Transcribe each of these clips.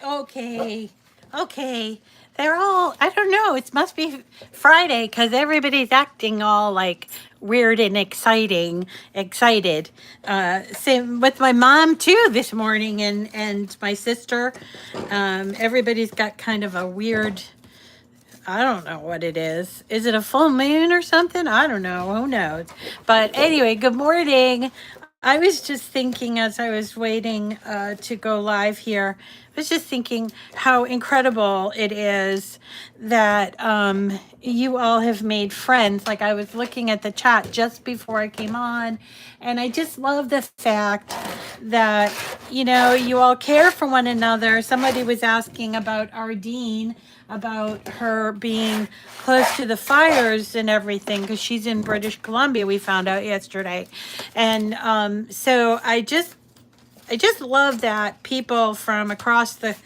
Okay. Okay. They're all, I don't know, it must be Friday because everybody's acting all like weird and excited. Same with my mom too this morning and my sister. Everybody's got kind of a weird, I don't know what it is. Is it a full moon or something? I don't know. Who knows? But anyway, good morning. I was just thinking as I was waiting to go live here, I was just thinking how incredible it is that you all have made friends. Like I was looking at the chat just before I came on, and I just love the fact that, you all care for one another. Somebody was asking about Ardeen, about her being close to the fires and everything because she's in British Columbia, we found out yesterday. And so I just love that people from across the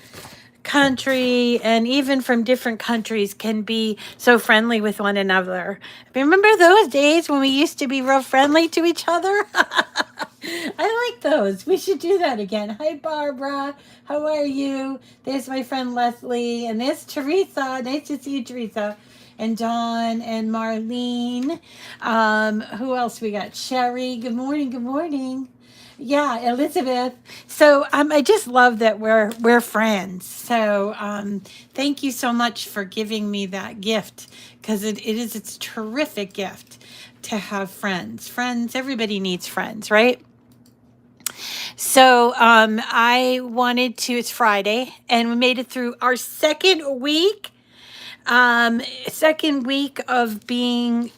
country and even from different countries can be so friendly with one another. Remember those days when we used to be real friendly to each other? I like those. We should do that again. Hi, Barbara. How are you? There's my friend Leslie, and there's Teresa. Nice to see you, Teresa. And Dawn and Marlene. Who else we got? Sherry. Good morning. Good morning. Yeah, Elizabeth. So I just love that we're friends. So thank you so much for giving me that gift because it's a terrific gift to have friends. Friends, everybody needs friends, right? So I wanted to. It's Friday, and we made it through our second week of being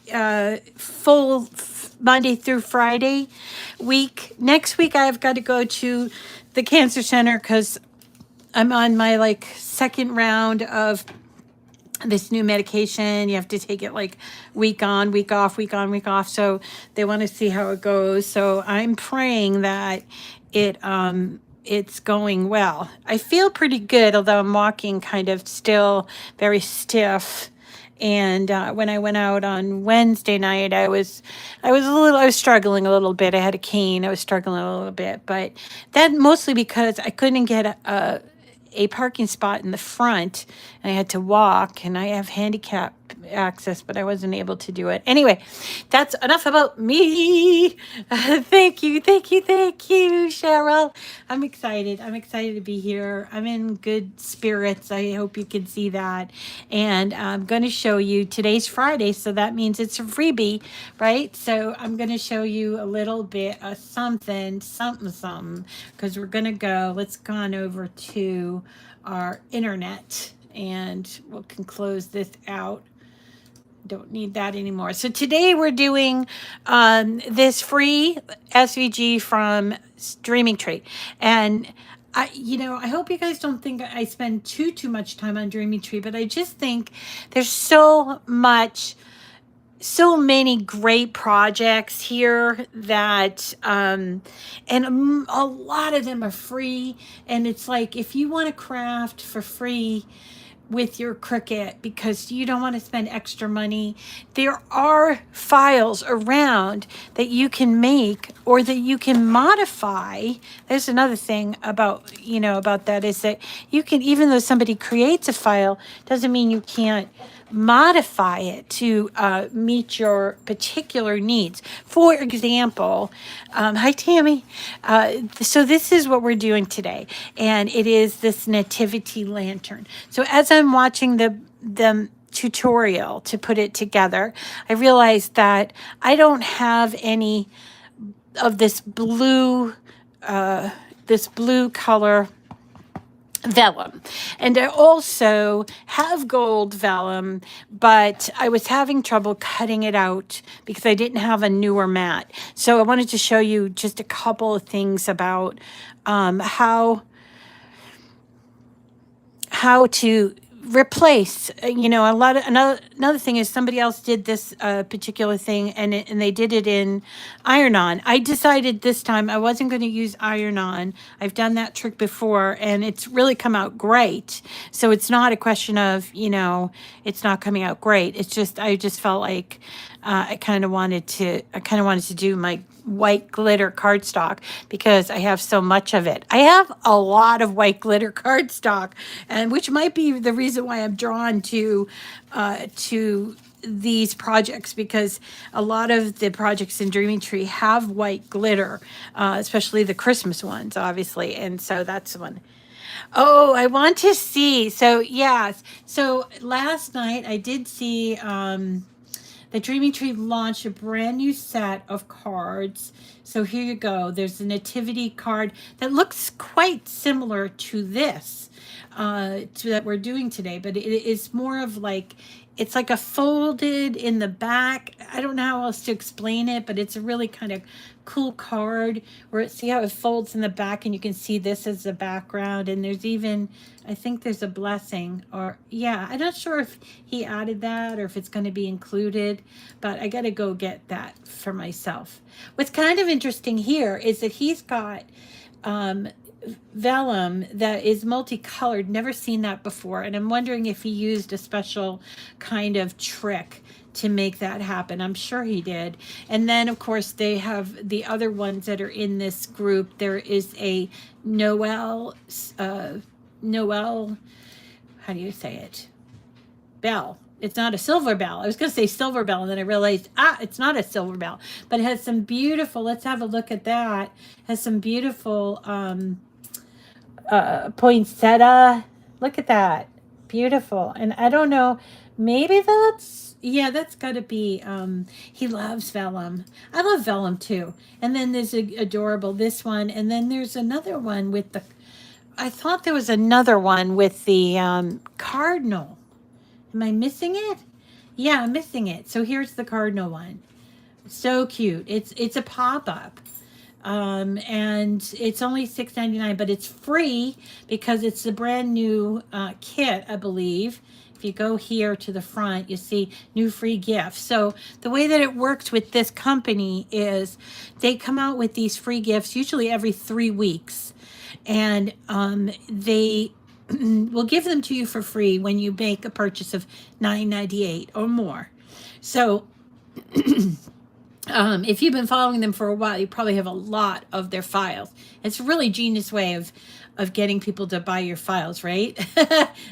full Monday through Friday week. Next week, I've got to go to the cancer center because I'm on my second round of this new medication. You have to take it like week on, week off, week on, week off. So they want to see how it goes. So I'm praying that it's going well. I feel pretty good, although I'm walking kind of still very stiff. And when I went out on Wednesday night, I was struggling a little bit. I had a cane. I was struggling a little bit, but that mostly because I couldn't get a parking spot in the front, and I had to walk, and I have handicap access, but I wasn't able to do it. Anyway, that's enough about me. Thank you, thank you, thank you, Cheryl. I'm excited. I'm excited to be here. I'm in good spirits. I hope you can see that. And I'm going to show you, today's Friday, so that means it's a freebie, right? So I'm going to show you a little bit of something, because we're going to go, let's go on over to our internet, and we can close this out. Don't need that anymore. So today we're doing this free SVG from Dreaming Tree. And I hope you guys don't think I spend too much time on Dreaming Tree, but I just think there's so many great projects here that and a lot of them are free. And it's like, if you want to craft for free with your Cricut because you don't want to spend extra money, there are files around that you can make or that you can modify. There's another thing about that is that you can, even though somebody creates a file, doesn't mean you can't modify it to meet your particular needs. For example, hi Tammy. So this is what we're doing today, and it is this nativity lantern. So as I'm watching the tutorial to put it together, I realized that I don't have any of this blue color vellum, and I also have gold vellum, but I was having trouble cutting it out because I didn't have a newer mat. So I wanted to show you just a couple of things about how to replace, a lot of another thing is somebody else did this particular thing, and they did it in iron-on. I decided this time I wasn't going to use iron-on. I've done that trick before, and it's really come out great. So it's not a question of, it's not coming out great. It's just, I just felt like I kind of wanted to do my white glitter cardstock because I have so much of it. I have a lot of white glitter cardstock, and which might be the reason why I'm drawn to these projects, because a lot of the projects in Dreaming Tree have white glitter, especially the Christmas ones, obviously. And so that's the one. Oh, I want to see. So, yes. So last night I did see the Dreaming Tree launched a brand new set of cards. So here you go. There's a nativity card that looks quite similar to this, to that we're doing today, but it is more of like, it's like a folded in the back. I don't know how else to explain it, but it's a really kind of cool card where see how it folds in the back, and you can see this as the background. And there's even, I think there's a blessing, or yeah, I'm not sure if he added that or if it's going to be included, but I got to go get that for myself. What's kind of interesting here is that he's got vellum that is multicolored. Never seen that before, and I'm wondering if he used a special kind of trick to make that happen. I'm sure he did. And then of course they have the other ones that are in this group. There is a Noel, how do you say it? Bell. It's not a silver bell. I was going to say silver bell, and then I realized, it's not a silver bell, but it has some beautiful, let's have a look at that. It has some beautiful poinsettia. Look at that. Beautiful. And I don't know, maybe that's, yeah, that's got to be, he loves vellum. I love vellum too. And then there's adorable, this one. And then there's another one with the, I thought there was another one with the cardinal. Am I missing it? Yeah, I'm missing it. So here's the cardinal one. So cute. It's a pop-up. And it's only $6.99, but it's free because it's a brand new kit, I believe. If you go here to the front, you see new free gifts. So the way that it works with this company is they come out with these free gifts usually every 3 weeks. And they will give them to you for free when you make a purchase of $9.98 or more. So if you've been following them for a while, you probably have a lot of their files. It's a really genius way of getting people to buy your files, right?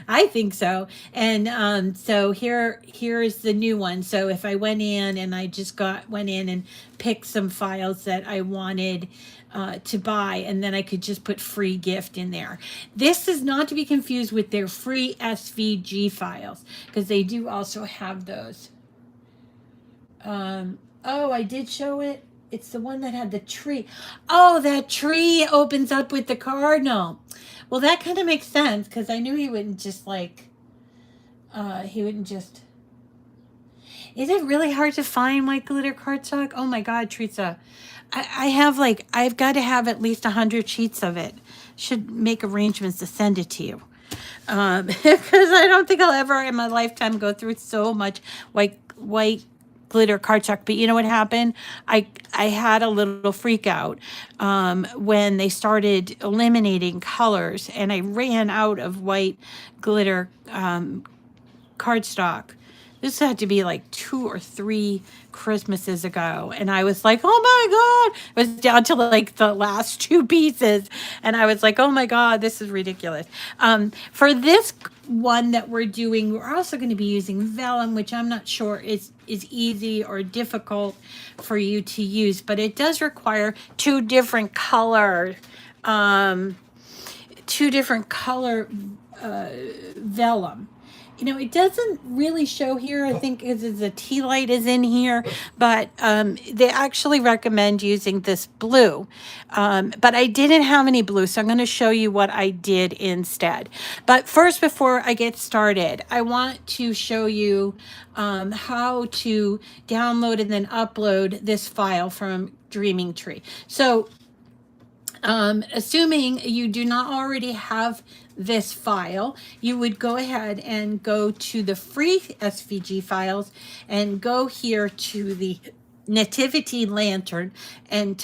I think so. And so here is the new one. So if I went in and I just went in and picked some files that I wanted to buy, and then I could just put free gift in there. This is not to be confused with their free SVG files, because they do also have those. Oh, I did show it. It's the one that had the tree. Oh, that tree opens up with the cardinal. Well, that kind of makes sense, because I knew he wouldn't just like, he wouldn't just. Is it really hard to find white glitter cardstock? Oh my God, Teresa. I have like, I've got to have at least 100 sheets of it. Should make arrangements to send it to you. Because I don't think I'll ever in my lifetime go through so much white glitter cardstock. But you know what happened? I had a little freak out when they started eliminating colors, and I ran out of white glitter cardstock. This had to be like 2 or 3 Christmases ago. And I was like, oh my God. It was down to like the last 2 pieces. And I was like, oh my God, this is ridiculous. For this one that we're doing, we're also going to be using vellum, which I'm not sure is easy or difficult for you to use. But it does require 2 different color, vellum. You know, it doesn't really show here, I think, because the tea light is in here, but they actually recommend using this blue. But I didn't have any blue, so I'm going to show you what I did instead. But first, before I get started, I want to show you how to download and then upload this file from Dreaming Tree. So assuming you do not already have this file, you would go ahead and go to the free SVG files and go here to the Nativity lantern and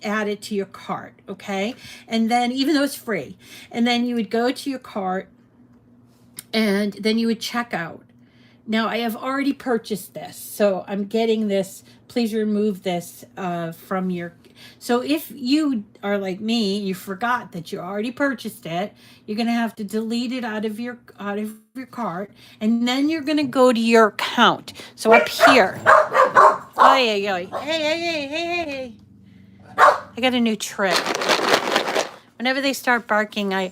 add it to your cart, okay? And then, even though it's free, and then you would go to your cart, and then you would check out. Now I have already purchased this, so I'm getting this. Please remove this from your. So if you are like me, you forgot that you already purchased it. You're gonna have to delete it out of your cart, and then you're gonna go to your account. So up here. Oh yeah, yeah. Hey. I got a new trick. Whenever they start barking, I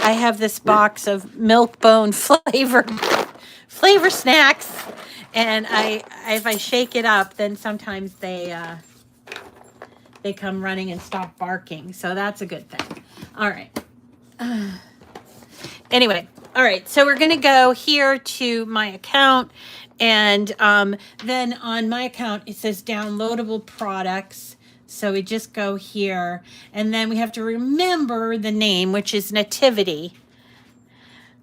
have this box of milk bone flavor snacks, and I if I shake it up, then sometimes they come running and stop barking. So that's a good thing. All right. Anyway, all right. So we're gonna go here to my account, and then on my account it says downloadable products. So we just go here, and then we have to remember the name, which is Nativity.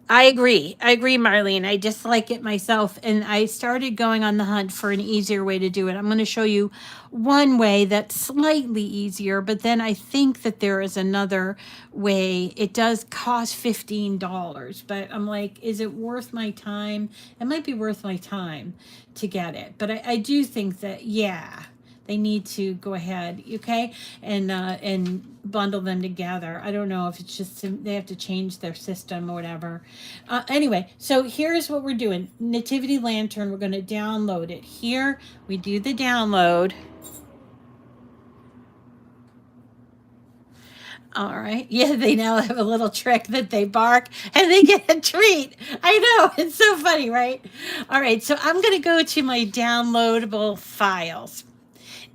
I agree. I agree, Marlene. I dislike it myself. And I started going on the hunt for an easier way to do it. I'm going to show you one way that's slightly easier, but then I think that there is another way. It does cost $15, but I'm like, is it worth my time? It might be worth my time to get it. But I do think that, yeah, they need to go ahead, okay, and bundle them together. I don't know if it's just they have to change their system or whatever. Anyway, so here's what we're doing. Nativity Lantern, we're going to download it. Here we do the download. All right. Yeah, they now have a little trick that they bark and they get a treat. I know. It's so funny, right? All right. So I'm going to go to my downloadable files.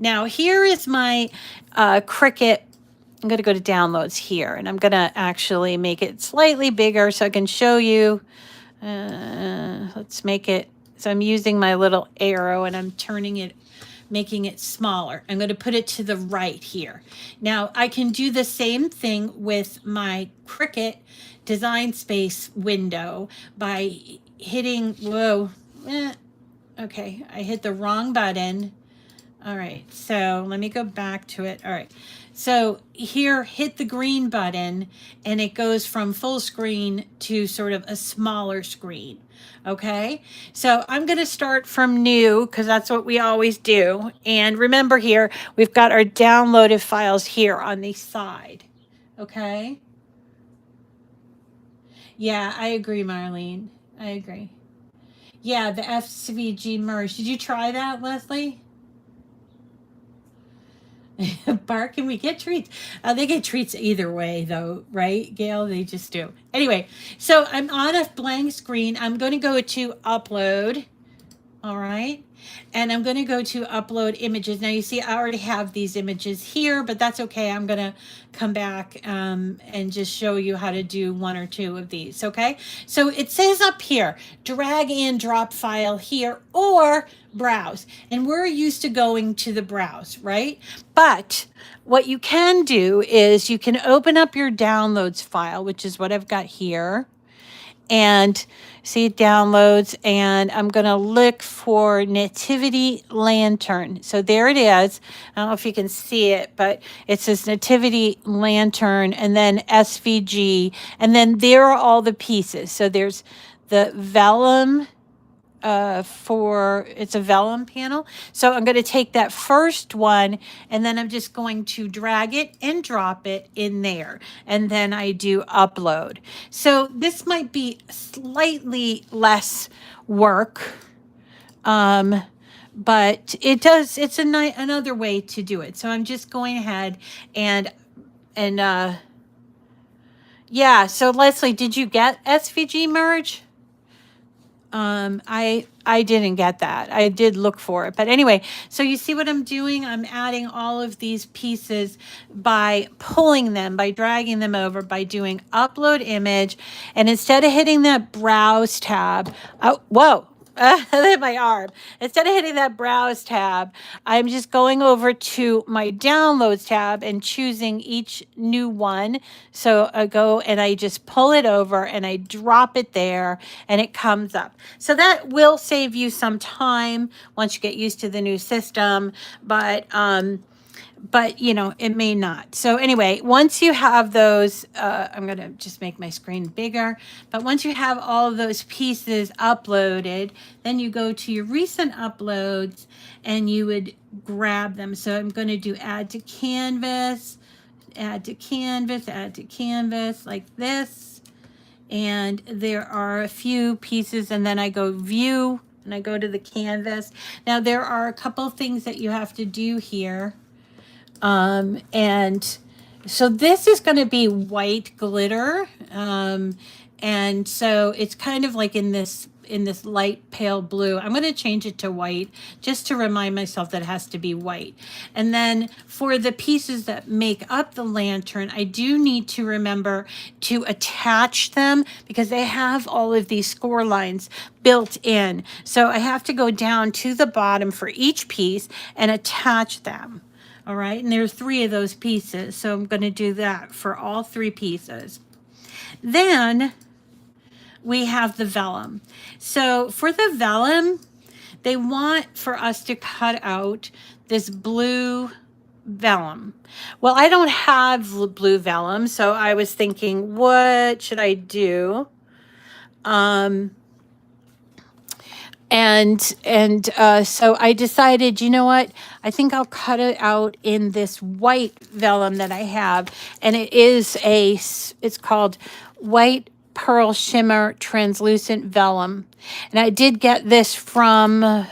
Now, here is my Cricut. I'm going to go to downloads here, and I'm going to actually make it slightly bigger so I can show you. Let's make it, so I'm using my little arrow and I'm turning it, making it smaller. I'm going to put it to the right here. Now, I can do the same thing with my Cricut Design Space window by hitting, okay, I hit the wrong button. All right, so let me go back to it. All right, so here, hit the green button, and it goes from full screen to sort of a smaller screen. Okay, so I'm going to start from new because that's what we always do. And remember here, we've got our downloaded files here on the side. Okay. Yeah, I agree, Marlene. I agree. Yeah, the SVG merge. Did you try that, Leslie? Bark and we get treats. They get treats either way, though, right, Gail? They just do. Anyway, so I'm on a blank screen. I'm going to go to upload. All right. And I'm going to go to upload images. Now you see I already have these images here, but that's okay. I'm going to come back and just show you how to do one or two of these. Okay. So it says up here, drag and drop file here or browse. And we're used to going to the browse, right? But what you can do is you can open up your downloads file, which is what I've got here, and see it downloads, and I'm going to look for Nativity Lantern. So there it is. I don't know if you can see it, but it says Nativity Lantern and then SVG, and then there are all the pieces. So there's the vellum, it's a vellum panel. So I'm going to take that first one, and then I'm just going to drag it and drop it in there. And then I do upload. So this might be slightly less work. But it's another way to do it. So I'm just going ahead and yeah. So Leslie, did you get SVG merge? I didn't get that. I did look for it. But anyway, so you see what I'm doing? I'm adding all of these pieces by pulling them, by dragging them over, by doing upload image. And instead of hitting that browse tab, oh, whoa. My arm. Instead of hitting that browse tab, I'm just going over to my downloads tab and choosing each new one. So I go and I just pull it over and I drop it there and it comes up. So that will save you some time once you get used to the new system. but you know, it may not. So anyway, once you have those, I'm going to just make my screen bigger, but once you have all of those pieces uploaded, then you go to your recent uploads and you would grab them. So I'm going to do add to canvas, add to canvas, add to canvas like this. And there are a few pieces, and then I go view and I go to the canvas. Now there are a couple of things that you have to do here. And so this is going to be white glitter. And so it's kind of like in this light pale blue. I'm going to change it to white just to remind myself that it has to be white. And then for the pieces that make up the lantern, I do need to remember to attach them because they have all of these score lines built in. So I have to go down to the bottom for each piece and attach them. All right, and there's 3 of those pieces, so I'm going to do that for all 3 pieces. Then we have the vellum. So for the vellum, they want for us to cut out this blue vellum. Well, I don't have blue vellum, so I was thinking, what should I do? So I decided, you know what? I think I'll cut it out in this white vellum that I have, and it's called White Pearl Shimmer Translucent Vellum, and I did get this from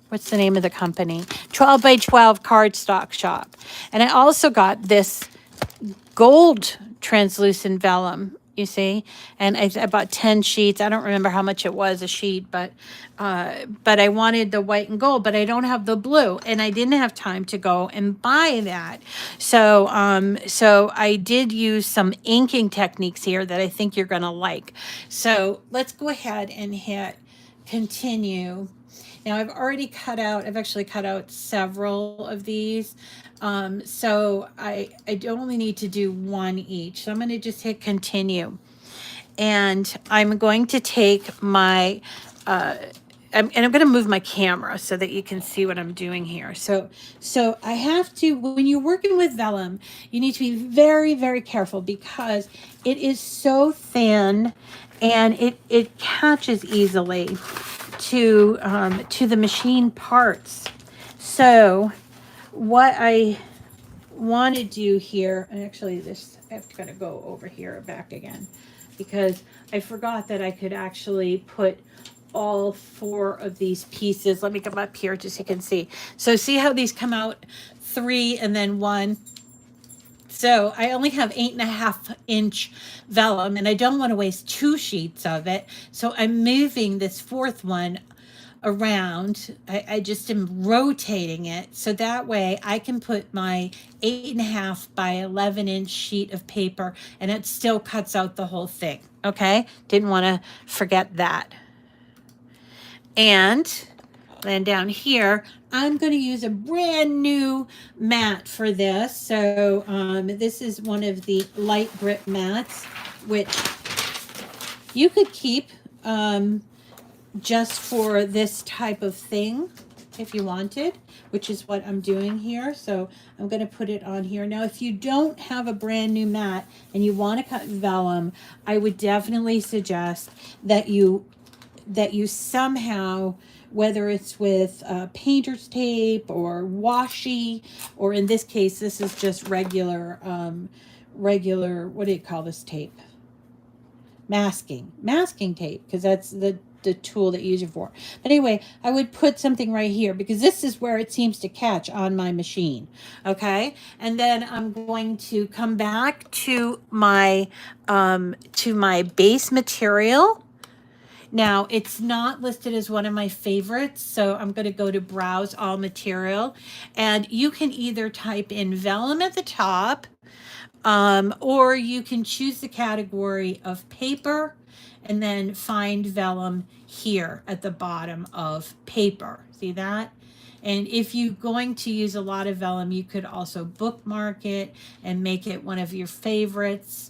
what's the name of the company? 12 by 12 Cardstock Shop, and I also got this gold translucent vellum, you see, and I bought 10 sheets. I don't remember how much it was a sheet, but I wanted the white and gold, but I don't have the blue, and I didn't have time to go and buy that. So I did use some inking techniques here that I think you're gonna like. So let's go ahead and hit continue. Now I've actually cut out several of these. So I only need to do 1 each. So I'm going to just hit continue. And I'm going to take my, I'm going to move my camera so that you can see what I'm doing here. So I have to, when you're working with vellum, you need to be very, very careful because it is so thin and it catches easily to the machine parts. So what I want to do here, and actually I have to kind of go over here back again because I forgot that I could actually put all 4 of these pieces. Let me come up here just so you can see. So see how these come out 3 and then 1. So I only have 8.5-inch vellum, and I don't want to waste 2 sheets of it. So I'm moving this 4th one around. I just am rotating it so that way I can put my 8.5 by 11-inch sheet of paper, and it still cuts out the whole thing. Okay, didn't want to forget that. And then down here, I'm going to use a brand new mat for this. So this is one of the light grip mats, which you could keep just for this type of thing if you wanted, which is what I'm doing here. So I'm going to put it on here. Now, if you don't have a brand new mat and you want to cut vellum, I would definitely suggest that you somehow, whether it's with painter's tape or washi, or in this case, this is just regular, what do you call this tape? Masking tape, because that's the tool that you use it for. But anyway, I would put something right here because this is where it seems to catch on my machine. Okay, and then I'm going to come back to my base material. Now, it's not listed as one of my favorites, so I'm going to go to Browse All Material, and you can either type in vellum at the top, or you can choose the category of paper and then find vellum here at the bottom of paper. See that? And if you're going to use a lot of vellum, you could also bookmark it and make it one of your favorites.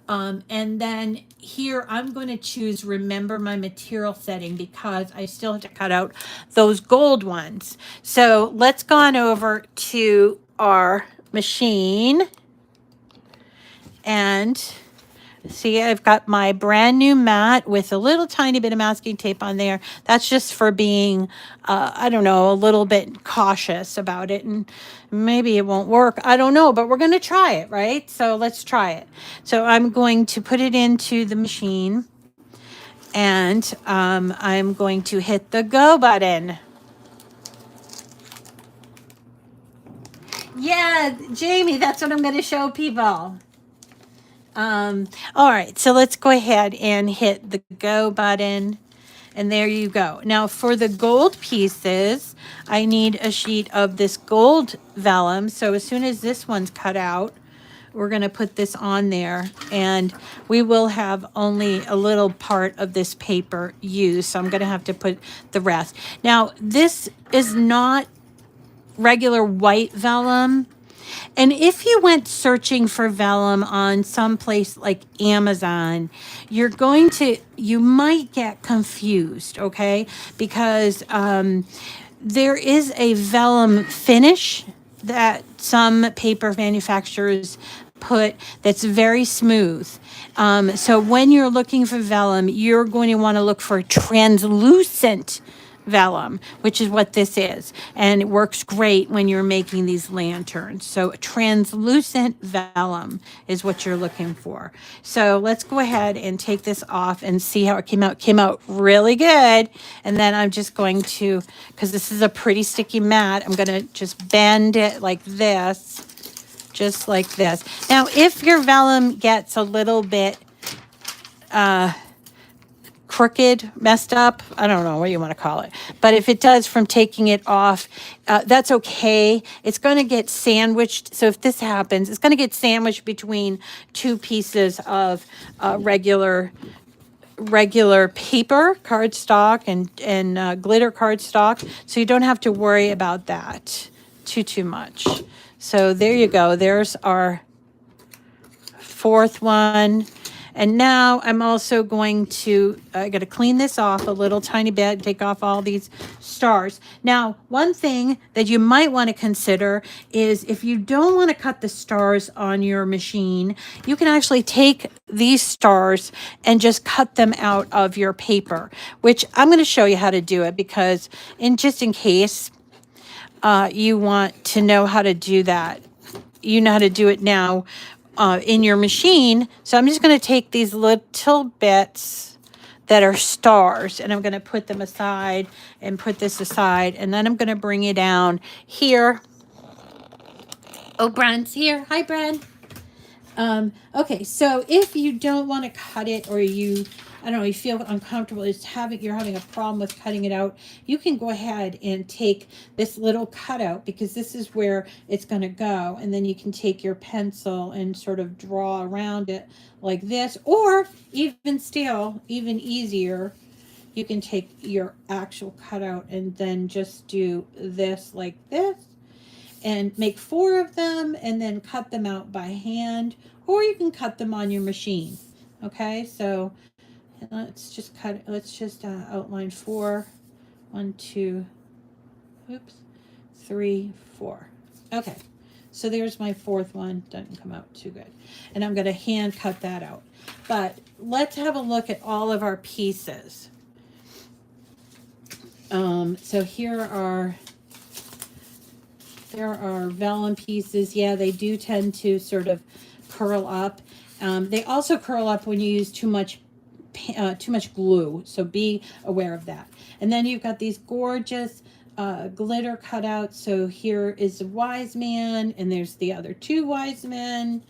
And then here I'm going to choose remember my material setting because I still have to cut out those gold ones. So let's go on over to our machine. And see, I've got my brand new mat with a little tiny bit of masking tape on there. That's just for being, I don't know, a little bit cautious about it. And maybe it won't work. I don't know, but we're going to try it, right? So let's try it. So I'm going to put it into the machine. And I'm going to hit the go button. Yeah, Jamie, that's what I'm going to show people. All right, so let's go ahead and hit the go button. And there you go. Now for the gold pieces, I need a sheet of this gold vellum. So as soon as this one's cut out, we're going to put this on there, and we will have only a little part of this paper used. So I'm going to have to put the rest. Now, this is not regular white vellum. And if you went searching for vellum on some place like Amazon, you might get confused, okay? Because there is a vellum finish that some paper manufacturers put that's very smooth. So when you're looking for vellum, you're going to want to look for translucent vellum, which is what this is. And it works great when you're making these lanterns. So translucent vellum is what you're looking for. So let's go ahead and take this off and see how it came out. It came out really good. And then I'm just going to, because this is a pretty sticky mat, I'm going to just bend it like this, just like this. Now, if your vellum gets a little bit crooked, messed up, I don't know what you want to call it, but if it does from taking it off, that's okay. It's going to get sandwiched. So if this happens, it's going to get sandwiched between two pieces of regular paper, cardstock, and glitter cardstock. So you don't have to worry about that too much. So there you go. There's our fourth one. And now I'm also going to, I got to clean this off a little tiny bit, take off all these stars. Now, one thing that you might want to consider is if you don't want to cut the stars on your machine, you can actually take these stars and just cut them out of your paper, which I'm going to show you how to do it because just in case you want to know how to do that, you know how to do it now in your machine. So I'm just going to take these little bits that are stars and I'm going to put them aside and put this aside. And then I'm going to bring it down here. Oh, Bren's here. Hi, Bren. Okay, so if you don't want to cut it or you feel uncomfortable, you're having a problem with cutting it out, you can go ahead and take this little cutout because this is where it's going to go. And then you can take your pencil and sort of draw around it like this, or even easier, you can take your actual cutout and then just do this like this. And make 4 of them and then cut them out by hand, or you can cut them on your machine. Okay, so let's just outline 4. 1, 2, 3, 4. Okay, so there's my 4th one. Doesn't come out too good. And I'm going to hand cut that out. But let's have a look at all of our pieces. So there are vellum pieces. Yeah, they do tend to sort of curl up. They also curl up when you use too much glue, so be aware of that. And then you've got these gorgeous glitter cutouts. So here is the wise man, and there's the other 2 wise men.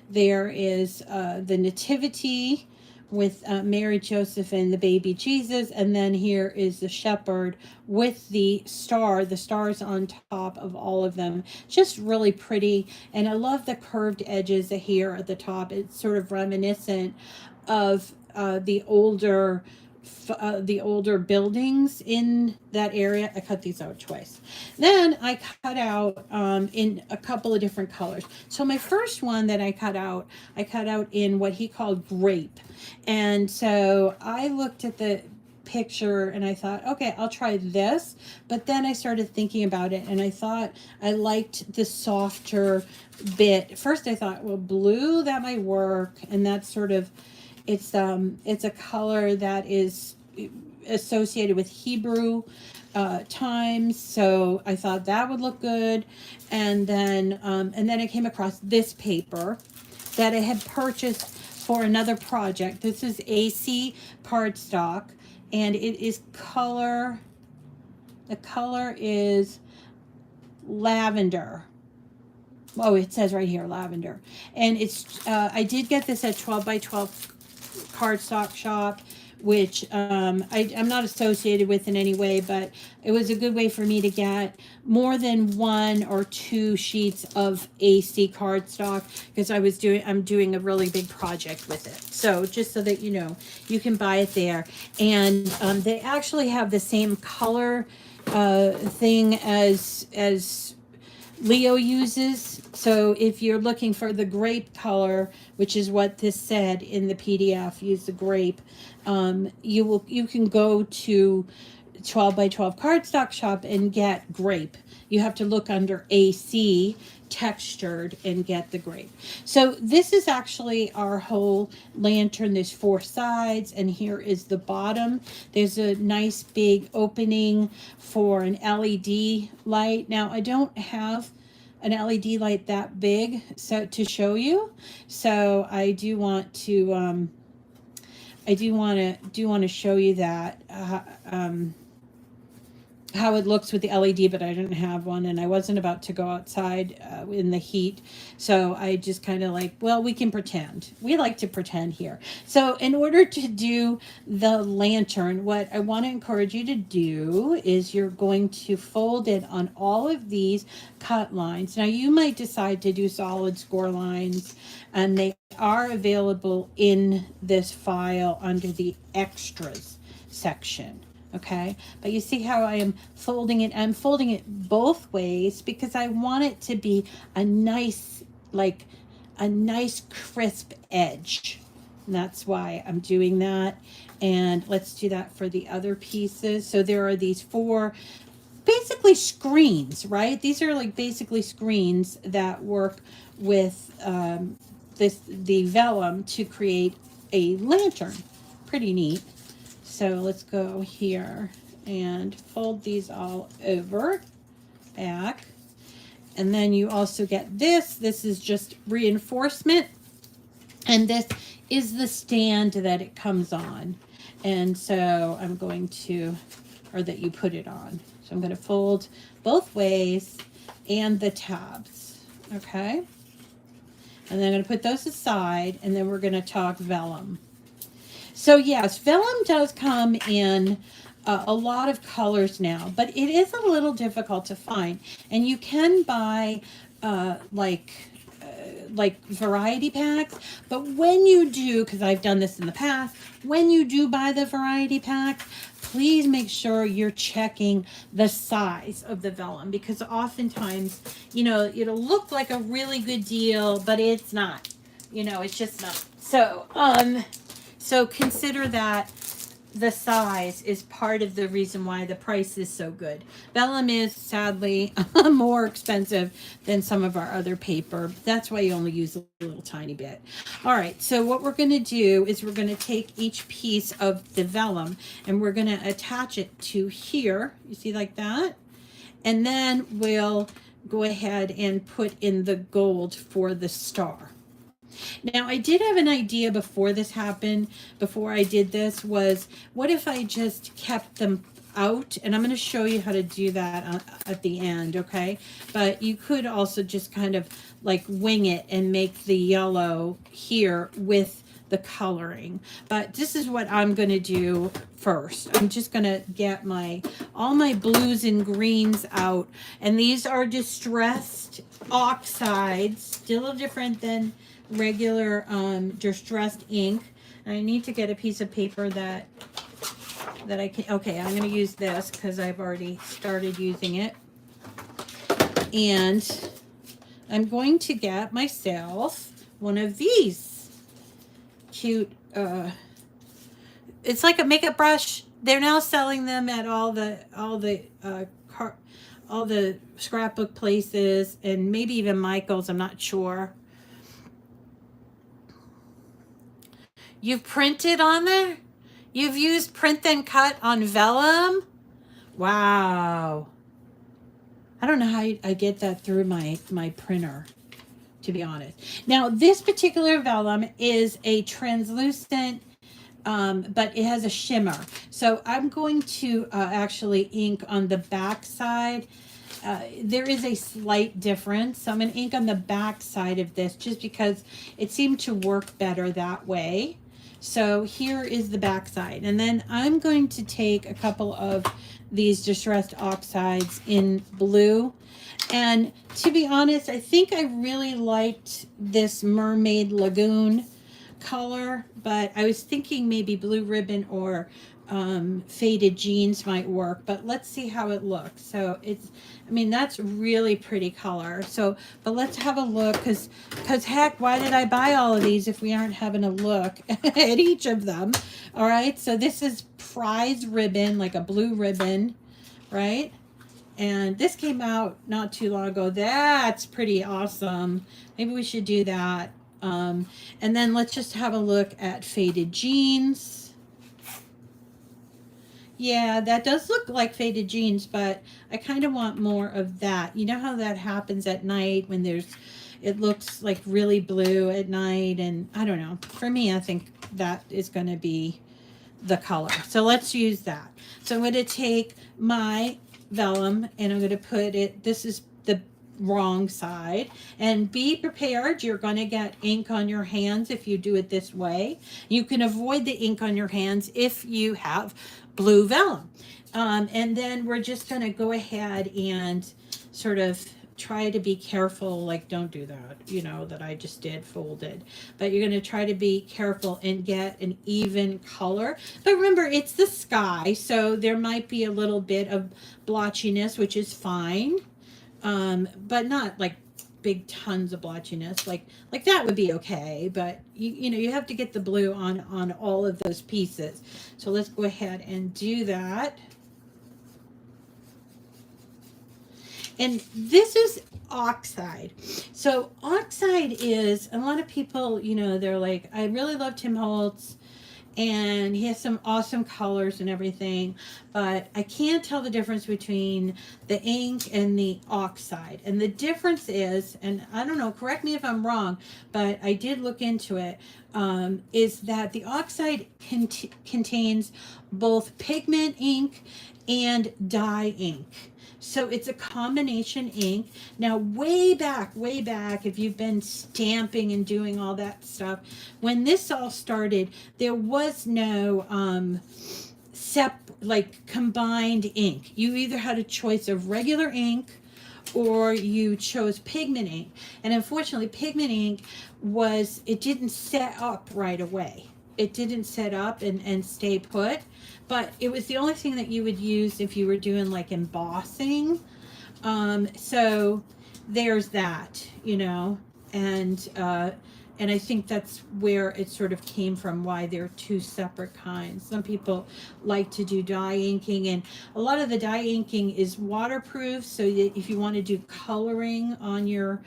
There is the Nativity with Mary, Joseph, and the baby Jesus. And then here is the shepherd with the stars on top of all of them. Just really pretty. And I love the curved edges here at the top. It's sort of reminiscent of the older buildings in that area. I cut these out twice. Then I cut out in a couple of different colors. So my first one that I cut out in what he called grape. And so I looked at picture and I thought, okay, I'll try this. But then I started thinking about it and I thought I liked the softer bit. First I thought, well, blue, that might work. And that's sort of, it's a color that is associated with Hebrew times, so I thought that would look good. And then I came across this paper that I had purchased for another project. This is AC cardstock, and it is color. The color is lavender. Oh, it says right here, lavender. And it's, I did get this at 12 by 12 cardstock shop, which I'm not associated with in any way, but it was a good way for me to get more than 1 or 2 sheets of AC cardstock because I'm doing a really big project with it. So just so that you know, you can buy it there. And they actually have the same color thing as Leo uses. So if you're looking for the grape color, which is what this said in the PDF, use the grape, you can go to 12 by 12 cardstock shop and get grape. You have to look under AC textured and get the grape. So this is actually our whole lantern. There's 4 sides and here is the bottom. There's a nice big opening for an LED light. Now I don't have an LED light that big so to show you, so I do want to show you that how it looks with the LED, but I didn't have one and I wasn't about to go outside in the heat. So I just kind of like, well, we can pretend. We like to pretend here. So in order to do the lantern, what I want to encourage you to do is you're going to fold it on all of these cut lines. Now you might decide to do solid score lines, and they are available in this file under the extras section. Okay, but you see how I am folding it? I'm folding it both ways because I want it to be a nice, like a nice crisp edge. And that's why I'm doing that. And let's do that for the other pieces. So there are these 4 basically screens, right? These are like basically screens that work with the vellum to create a lantern. Pretty neat. So let's go here and fold these all over, back. And then you also get this. This is just reinforcement. And this is the stand that it comes on. And so I'm going to, or that you put it on. So I'm going to fold both ways and the tabs, okay? And then I'm going to put those aside, and then we're going to talk vellum. So yes, vellum does come in a lot of colors now, but it is a little difficult to find. And you can buy like variety packs, but when you do, because I've done this in the past, when you do buy the variety packs, please make sure you're checking the size of the vellum, because oftentimes, you know, it'll look like a really good deal, but it's not. You know, it's just not. So consider that the size is part of the reason why the price is so good. Vellum is sadly more expensive than some of our other paper. That's why you only use a little tiny bit. All right, so what we're going to do is we're going to take each piece of the vellum and we're going to attach it to here. You see, like that? And then we'll go ahead and put in the gold for the star. Now, I did have an idea before this happened, before I did this, was what if I just kept them out? And I'm going to show you how to do that at the end, okay? But you could also just kind of like wing it and make the yellow here with the coloring. But this is what I'm going to do first. I'm just going to get all my blues and greens out. And these are distressed oxides, still different than regular distressed ink. I need to get a piece of paper that I can, okay, I'm going to use this because I've already started using it. And I'm going to get myself one of these cute, it's like a makeup brush, they're now selling them at all the scrapbook places, and maybe even Michael's. I'm not sure. You've printed on there? You've used print and cut on vellum? Wow. I don't know how I get that through my printer, to be honest. Now, this particular vellum is a translucent, but it has a shimmer. So I'm going to actually ink on the back side. There is a slight difference. So I'm going to ink on the back side of this just because it seemed to work better that way. So here is the back side. And then I'm going to take a couple of these distressed oxides in blue. And to be honest, I think I really liked this Mermaid Lagoon color, but I was thinking maybe Blue Ribbon or Faded Jeans might work, but let's see how it looks. So it's, I mean, that's really pretty color. So, but let's have a look, because heck, why did I buy all of these if we aren't having a look at each of them? All right, so this is prize ribbon, like a blue ribbon, right? And this came out not too long ago. That's pretty awesome. Maybe we should do that. And then let's just have a look at Faded Jeans. Yeah, that does look like Faded Jeans, but I kind of want more of that. You know how that happens at night when it looks like really blue at night, and I don't know. For me, I think that is going to be the color. So let's use that. So I'm going to take my vellum and I'm going to put it, this is the wrong side, and be prepared, you're going to get ink on your hands if you do it this way. You can avoid the ink on your hands if you have blue vellum. And then we're just going to go ahead and sort of try to be careful, like don't do that, you know, that I just did folded, but you're going to try to be careful and get an even color. But remember, it's the sky, so there might be a little bit of blotchiness, which is fine, but not like big tons of blotchiness. Like that would be okay, but you know, you have to get the blue on all of those pieces. So let's go ahead and do that. And this is oxide. So oxide is, a lot of people, you know, they're like, I really love Tim Holtz and he has some awesome colors and everything, but I can't tell the difference between the ink and the oxide. And the difference is, and I don't know, correct me if I'm wrong, but I did look into it, is that the oxide contains both pigment ink and dye ink. So it's a combination ink. Now, way back, if you've been stamping and doing all that stuff, when this all started, there was no combined ink. You either had a choice of regular ink or you chose pigment ink. And unfortunately, pigment ink it didn't set up right away. It didn't set up and stay put. But it was the only thing that you would use if you were doing like embossing. So there's that, you know, and I think that's where it sort of came from, why they're two separate kinds. Some people like to do dye inking, and a lot of the dye inking is waterproof. So that if you want to do coloring on your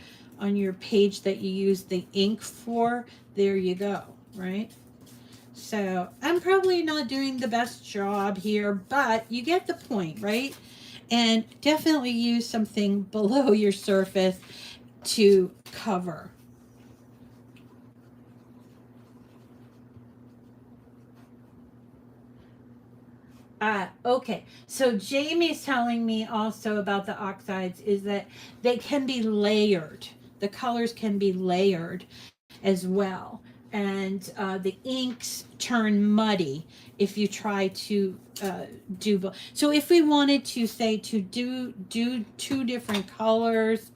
page that you use the ink for, there you go, right? So I'm probably not doing the best job here, but you get the point, right? And definitely use something below your surface to cover. Okay, so Jamie's telling me also about the oxides is that they can be layered. The colors can be layered as well. And the inks turn muddy if you try to do. So if we wanted to say to do two different colors,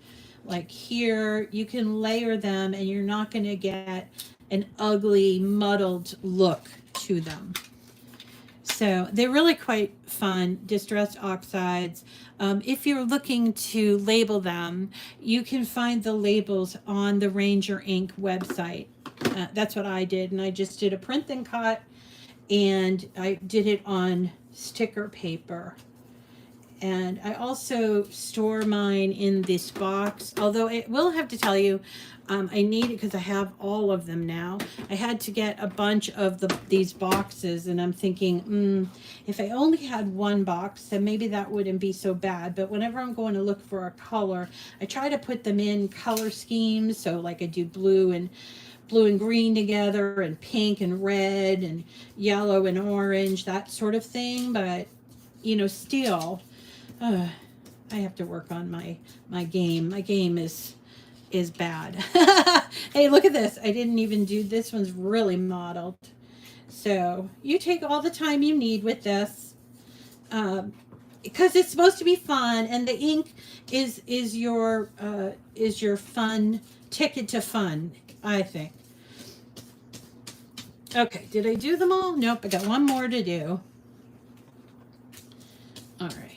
like here, you can layer them and you're not going to get an ugly, muddled look to them. So they're really quite fun, distressed oxides. If you're looking to label them, you can find the labels on the Ranger Ink website. That's what I did, and I just did a print and cut, and I did it on sticker paper. And I also store mine in this box, although I will have to tell you, I need it because I have all of them now. I had to get a bunch of these boxes, and I'm thinking, if I only had one box, then maybe that wouldn't be so bad. But whenever I'm going to look for a color, I try to put them in color schemes. So like I do blue and green together, and pink and red, and yellow and orange, that sort of thing. But you know, still, I have to work on my game. My game is bad. Hey, look at this. I didn't even do this one's really modeled. So you take all the time you need with this, because it's supposed to be fun, and the ink is your fun ticket to fun, I think. Okay, did I do them all? Nope, I got one more to do. All right.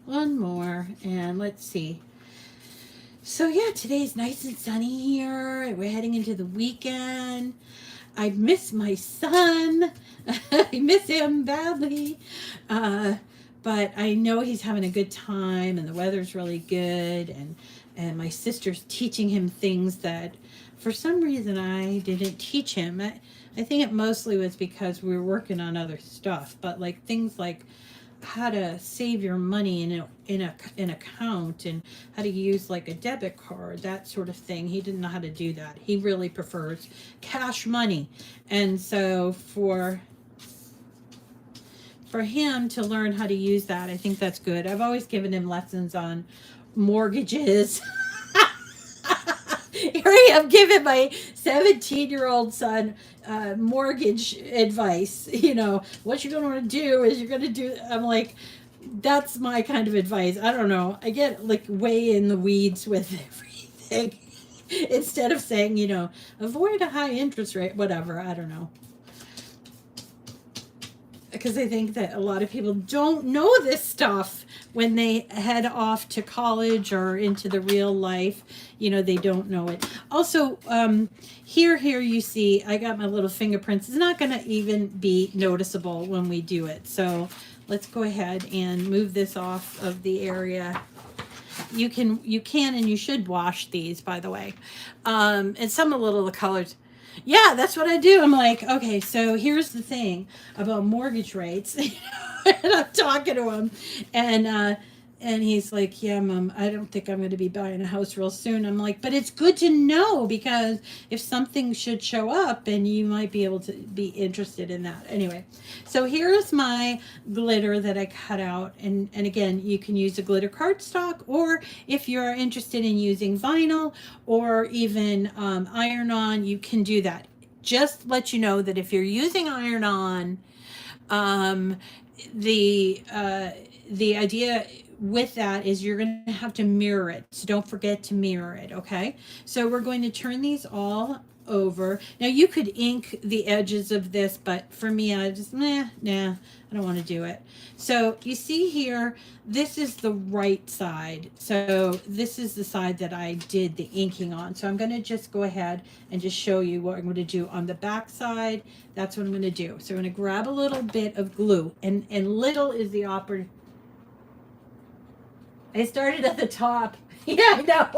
One more, and let's see. So yeah, today's nice and sunny here. We're heading into the weekend. I miss my son. I miss him badly. But I know he's having a good time, and the weather's really good, and my sister's teaching him things that for some reason I didn't teach him. I think it mostly was because we were working on other stuff, but like things like how to save your money in an account, and how to use like a debit card, that sort of thing. He didn't know how to do that. He really prefers cash money. And so for him to learn how to use that, I think that's good. I've always given him lessons on mortgages. Here I am giving my 17-year-old son mortgage advice. You know, what you're going to want to do is you're going to do, I'm like, that's my kind of advice. I don't know. I get like way in the weeds with everything. Instead of saying, you know, avoid a high interest rate, whatever. I don't know. Because I think that a lot of people don't know this stuff when they head off to college or into the real life. You know, they don't know it. Also, here you see I got my little fingerprints. It's not going to even be noticeable when we do it. So let's go ahead and move this off of the area. You can and you should wash these, by the way. And some of the colors. Yeah, that's what I do. I'm like, okay, so here's the thing about mortgage rates. And I'm talking to him, and he's like, yeah, Mom, I don't think I'm going to be buying a house real soon. I'm like, but it's good to know, because if something should show up, and you might be able to be interested in that. Anyway, so here's my glitter that I cut out. And again, you can use a glitter cardstock, or if you're interested in using vinyl or even iron-on, you can do that. Just let you know that if you're using iron-on, the idea with that is you're going to have to mirror it. So don't forget to mirror it, okay? So we're going to turn these all over. Now you could ink the edges of this, but for me, I just, nah, I don't want to do it. So you see here, this is the right side. So this is the side that I did the inking on. So I'm going to just go ahead and just show you what I'm going to do on the back side. That's what I'm going to do. So I'm going to grab a little bit of glue, and little is the operative. I started at the top. Yeah, I know.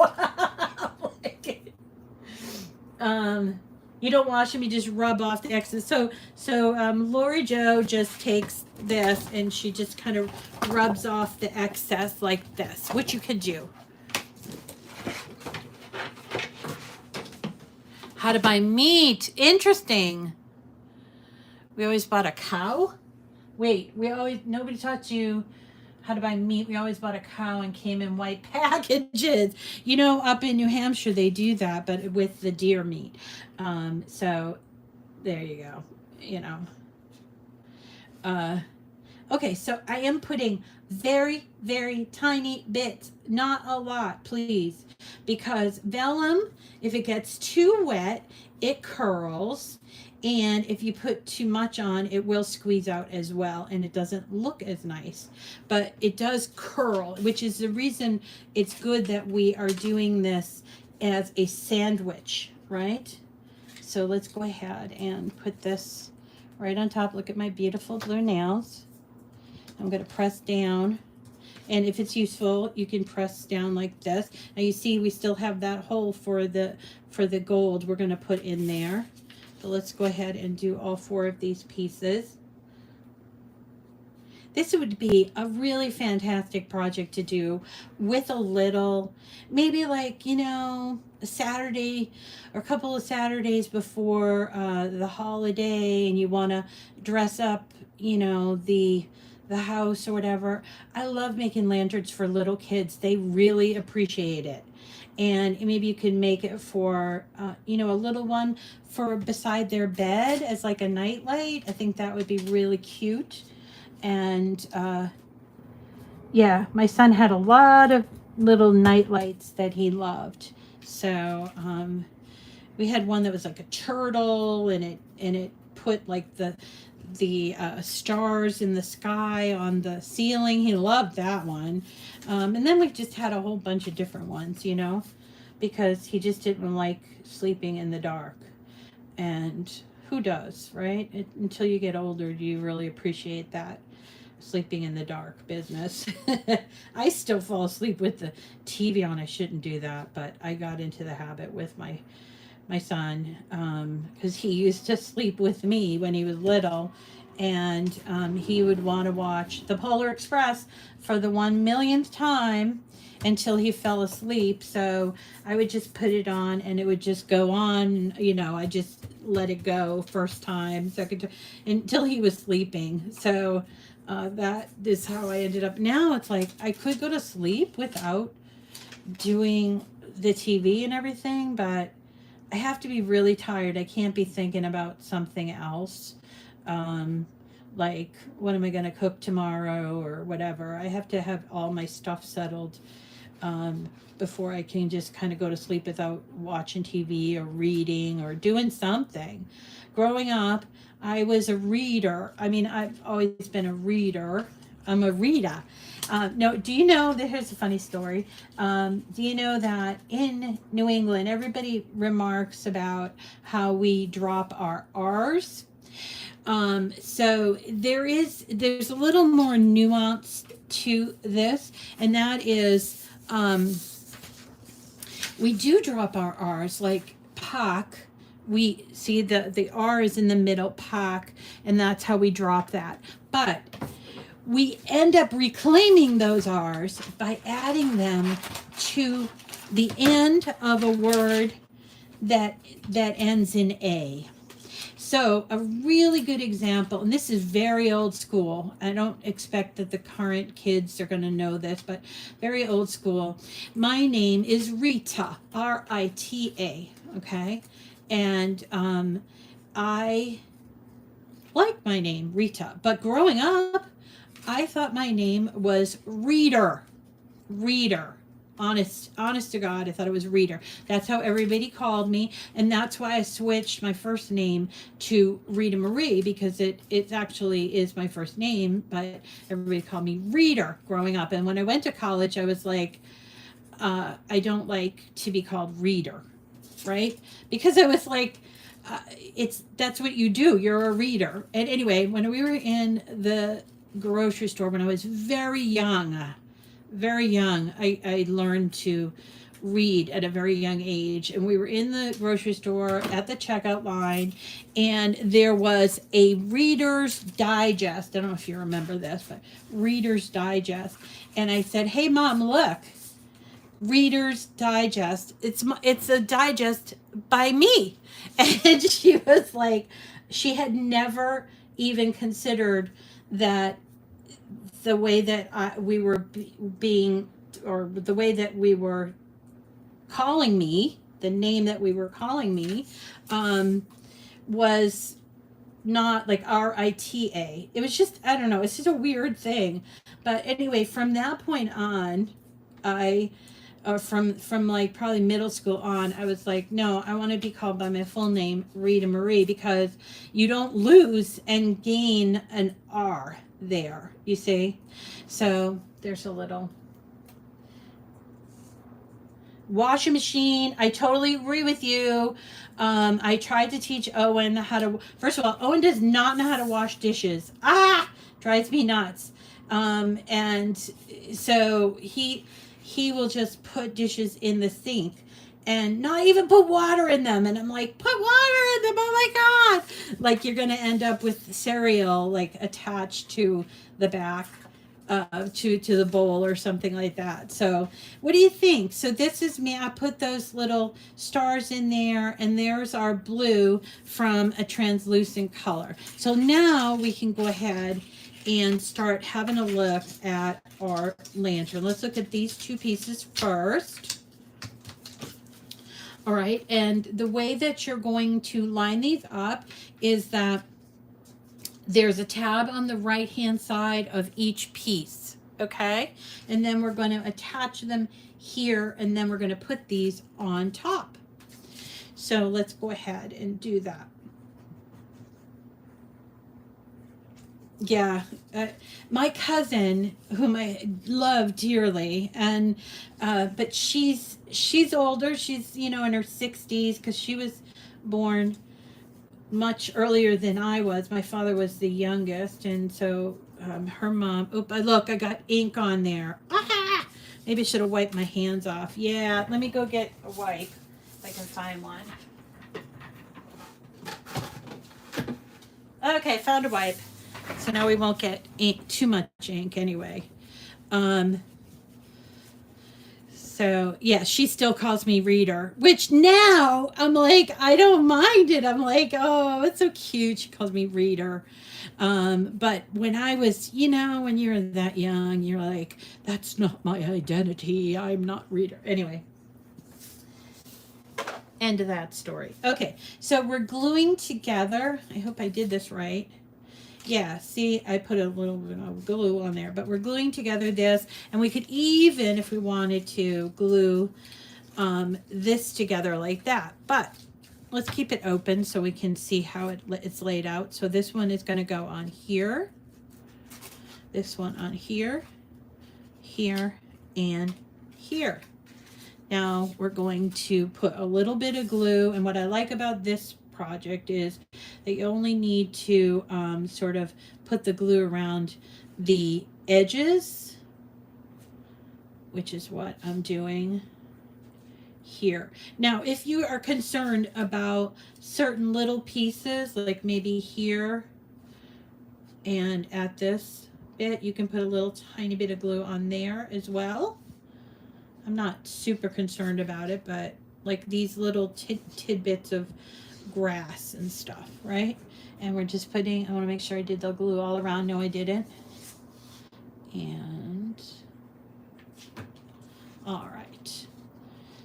You don't wash them, you just rub off the excess. So Lori Jo just takes this and she just kind of rubs off the excess like this, which you could do. How to buy meat. Interesting. We always bought a cow? Wait, nobody taught you how to buy meat. We always bought a cow and came in white packages. You know, up in New Hampshire, they do that, but with the deer meat. So there you go, you know. Okay, so I am putting very, very tiny bits, not a lot, please, because vellum, if it gets too wet, it curls. And if you put too much on, it will squeeze out as well, and it doesn't look as nice. But it does curl, which is the reason it's good that we are doing this as a sandwich, right? So let's go ahead and put this right on top. Look at my beautiful blue nails. I'm going to press down. And if it's useful, you can press down like this. Now you see we still have that hole for the gold we're going to put in there. So let's go ahead and do all 4 of these pieces. This would be a really fantastic project to do with a little, maybe like, you know, a Saturday or a couple of Saturdays before the holiday, and you want to dress up, you know, the house or whatever. I love making lanterns for little kids. They really appreciate it. And maybe you can make it for, you know, a little one for beside their bed as like a night light. I think that would be really cute. And yeah, my son had a lot of little night lights that he loved. So we had one that was like a turtle, and it put like the stars in the sky on the ceiling. He loved that one. And then we just had a whole bunch of different ones, you know, because he just didn't like sleeping in the dark. And who does, right? Until you get older, do you really appreciate that sleeping in the dark business? I still fall asleep with the TV on. I shouldn't do that, but I got into the habit with my son, because he used to sleep with me when he was little, and he would want to watch the Polar Express for the 1 millionth time until he fell asleep. So I would just put it on, and it would just go on. You know, I just let it go first time, second time, until he was sleeping. So that is how I ended up. Now it's like I could go to sleep without doing the TV and everything, but I have to be really tired. I can't be thinking about something else. Like, what am I going to cook tomorrow or whatever? I have to have all my stuff settled before I can just kind of go to sleep without watching TV or reading or doing something. Growing up, I was a reader. I mean, I've always been a reader. I'm a Rita. No, do you know, here's a funny story. Do you know that in New England, everybody remarks about how we drop our R's? So there's a little more nuance to this, and that is, we do drop our R's, like pack. We see the R is in the middle, pack, and that's how we drop that. But we end up reclaiming those R's by adding them to the end of a word that ends in A. So a really good example, and this is very old school. I don't expect that the current kids are going to know this, but very old school. My name is Rita, R-I-T-A, okay? And I like my name, Rita. But growing up, I thought my name was Reader. Reader. Honest to God, I thought it was Reader. That's how everybody called me, and that's why I switched my first name to Rita Marie, because it actually is my first name, but everybody called me Reader growing up. And when I went to college, I was like, I don't like to be called Reader, right? Because I was like, that's what you do. You're a reader. And anyway, when we were in the grocery store when I was very young, I learned to read at a very young age. And we were in the grocery store at the checkout line, and there was a Reader's Digest. I don't know if you remember this, but Reader's Digest. And I said, "Hey, Mom, look, Reader's Digest. It's a digest by me." And she was like, she had never even considered that the way that we were being, or the way that we were calling me, the name that we were calling me, was not like Rita. It was just, I don't know, it's just a weird thing. But anyway, from that point on, from like probably middle school on, I was like, no, I want to be called by my full name, Rita Marie, because you don't lose and gain an R there, you see. So there's a little washing machine. I totally agree with you. I tried to teach Owen how to, first of all, Owen does not know how to wash dishes. Drives me nuts. And so he will just put dishes in the sink and not even put water in them. And I'm like, put water in them. Oh my God. Like you're going to end up with cereal like attached to the back to the bowl or something like that. So what do you think? So this is me. I put those little stars in there, and there's our blue from a translucent color. So now we can go ahead and start having a look at our lantern. Let's look at these two pieces first. All right, and the way that you're going to line these up is that there's a tab on the right hand side of each piece, okay? And then we're going to attach them here, and then we're going to put these on top. So let's go ahead and do that. Yeah, my cousin, whom I love dearly, and but she's older. She's in her 60s because she was born much earlier than I was. My father was the youngest, and so her mom. Look, I got ink on there. Maybe I should have wiped my hands off. Yeah, let me go get a wipe if I can find one. Okay, found a wipe. So now we won't get ink, too much ink anyway. So yeah, she still calls me Reader, which now I'm like, I don't mind it. I'm like, oh, it's so cute. She calls me Reader. But when I was, when you're that young, you're like, that's not my identity. I'm not Reader. Anyway, end of that story. Okay, so we're gluing together. I hope I did this right. Yeah, see, I put a little bit of glue on there, but we're gluing together this, and we could even, if we wanted to, glue this together like that. But let's keep it open so we can see how it's laid out. So this one is going to go on here, this one on here, here, and here. Now we're going to put a little bit of glue, and what I like about this project is that you only need to sort of put the glue around the edges, which is what I'm doing here. Now, if you are concerned about certain little pieces, like maybe here and at this bit, you can put a little tiny bit of glue on there as well. I'm not super concerned about it, but like these little tidbits of grass and stuff, right? And we're just putting, I want to make sure I did the glue all around. No, I didn't. And all right,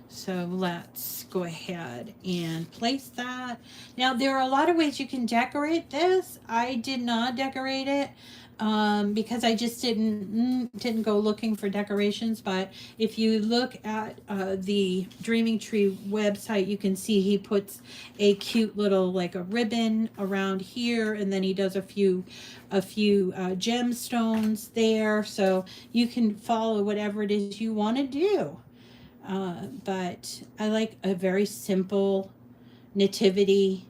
so let's go ahead and place that. Now there are a lot of ways you can decorate this. I did not decorate it because I just didn't go looking for decorations. But if you look at the Dreaming Tree website, you can see he puts a cute little like a ribbon around here, and then he does a few gemstones there, so you can follow whatever it is you want to do. But I like a very simple nativity.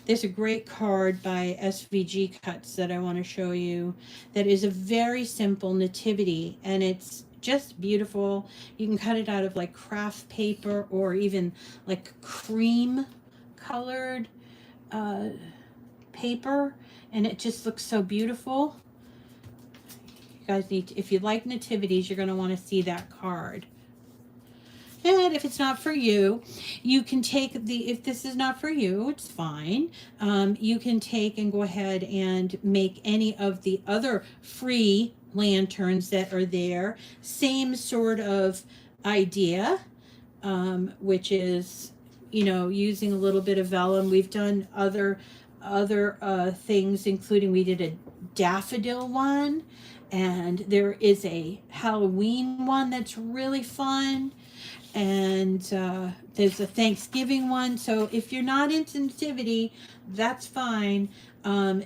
There's a great card by SVG Cuts that I want to show you that is a very simple nativity, and it's just beautiful. You can cut it out of like craft paper or even like cream colored paper, and it just looks so beautiful. You guys need to, if you like nativities, you're going to want to see that card. And if it's not for you, you can take if this is not for you, it's fine. You can take and go ahead and make any of the other free lanterns that are there. Same sort of idea, which is, using a little bit of vellum. We've done other things, including we did a daffodil one, and there is a Halloween one that's really fun. And there's a Thanksgiving one. So if you're not into nativity, that's fine.